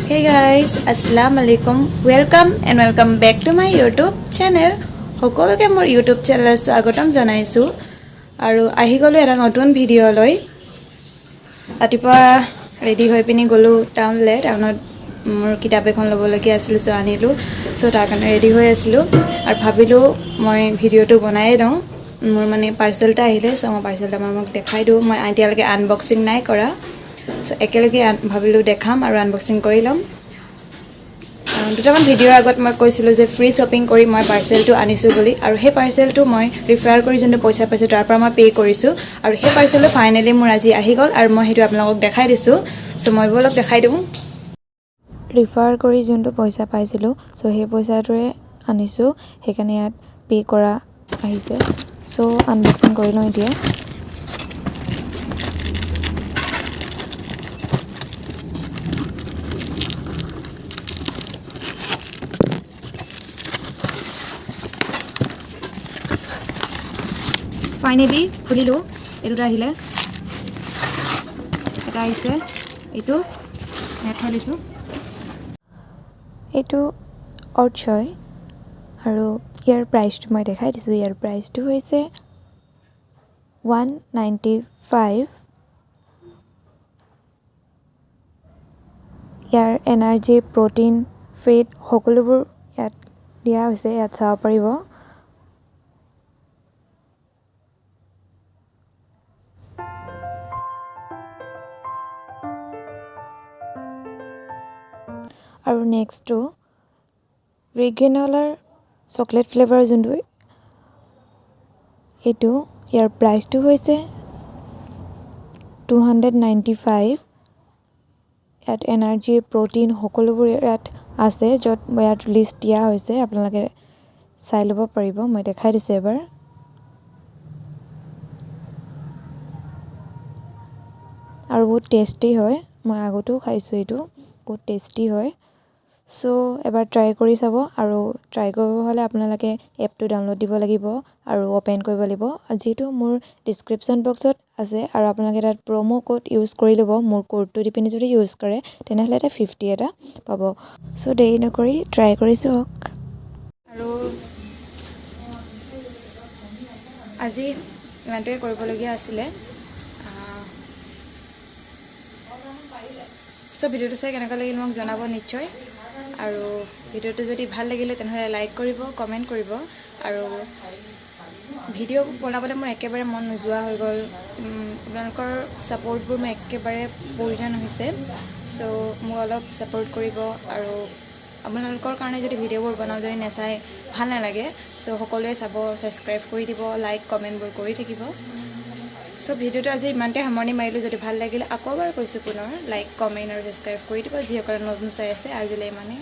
Hey guys, Assalamu alaikum. Welcome back to my YouTube channel. সকলোকে মোৰ YouTube channel স্বাগতম জনাইছো আৰু আহি গলো এটা নতুন ভিডিও লৈ ৰাতিপুৱা ৰেডি হৈ পিনি গলো টাউনত মোৰ কিতাপ এখন ল'বলগীয়া আছিল সো আনিলো সো তাৰ কাৰণে ৰেডি হৈ আছিলো আৰু ভাবিলো মই ভিডিওটো বনাই লওঁ মোৰ মানে পাৰ্সেলটা আহিলে সো মই পাৰ্সেলটা মোক দেখাই দিও মই এতিয়ালৈকে আনবক্সিং নাই কৰা সো একেলগে ভাবিলো দেখাম আৰু আনবক্সিং কৰি লম দুটামান ভিডিওৰ আগত মই কৈছিলো যে ফ্ৰী শপিং কৰি মই পাৰ্সেলটো আনিছো বুলি আৰু হে পাৰ্সেলটো মই ৰিফাৰ কৰি জন্য পইচা পাইছো তাৰ পৰা মই পে কৰিছো আৰু হে পাৰ্সেলটো ফাইনালি মোৰ আজি আহি গল আৰু মই হেতু আপোনালোকক দেখাই দিছো সো মই বলক দেখাই দিম ৰিফাৰ কৰি জন্য পইচা পাইছিলো সো হে পইচাটোৰে আনিছো হেকানে ইয়াত পে কৰা আহিছে সো আনবক্সিং কৰি লওঁ এতিয়া ফাইনালি খুলিলো এটো আহিলে এটা আহিছে এটো নেট খুলিছো এটো আউটছয় আৰু ইয়াৰ প্ৰাইসটো মই দেখাই দিছো ইয়াৰ প্ৰাইসটো হৈছে 195 ইয়াৰ এনাৰ্জি প্ৰটিন ফেট সকলোবোৰ ইয়াত দিয়া হৈছে ইয়াত চাব পাৰিব আৰু নেক্সটটো ৰিগিনলাৰ চকলেট ফ্লেভাৰ যোনটো এটো ইয়াৰ প্ৰাইসটো হৈছে 295 ইয়াত এনাৰ্জি প্ৰটিন সকলোবোৰ ইয়াত আছে যত ইয়াত লিষ্ট দিয়া হৈছে আপোনালোকে চাই ল'ব পাৰিব মই দেখাই দিছো এবাৰ আৰু বহুত টেষ্টি হয় মই আগতো খাইছো এটো বহুত টেষ্টি হয় সো এবাৰ ট্ৰাই কৰি চাব আৰু ট্ৰাই কৰিব হলে আপোনালোকে এপটো ডাউনলোড দিব লাগিব আৰু ওপেন কৰিব লাগিব যেটো মোৰ ডেসক্ৰিপচন বক্সত আছে আৰু আপোনালোকে তাত প্ৰমো কোড ইউজ কৰি লব মোৰ কোডটো দি পিনি যদি ইউজ কৰে তেনেহলে এটা 50 এটা পাব সো দেৰি নকৰি ট্ৰাই কৰিছো আৰু আজি ইমানটোৱে কৰিবলগীয়া আছিলে সো ভিডিওটো চাই কেনেকৈ লাগিল মোক জনাব নিশ্চয় আৰু ভিডিওটো যদি ভাল লাগিলে তেনেহলে লাইক কৰিব কমেন্ট কৰিব আৰু ভিডিও বনাবলৈ মোৰ একেবাৰে মন নোযোৱা হৈ গল আপোনালোকৰ সাপোৰ্টবোৰ মই একেবাৰে প্ৰয়োজন হৈছে সো মোক অলপ সাপোৰ্ট কৰিব আৰু আপোনালোকৰ কাৰণে যদি ভিডিওবোৰ বনাও যদি নেচাই ভাল নালাগে সো সকলোৱে চাব সাবস্ক্ৰাইব কৰি দিব লাইক কমেন্টবোৰ কৰি থাকিব সো ভিডিওটো আজি ইমানতে সামৰণি মাৰিলো যদি ভাল লাগিলে আকৌ এবাৰ কৈছো পুনৰ লাইক কমেন্ট আৰু সাবস্ক্ৰাইব কৰি দিব যিসকলে নতুন চাই আছে আজিলৈ মানে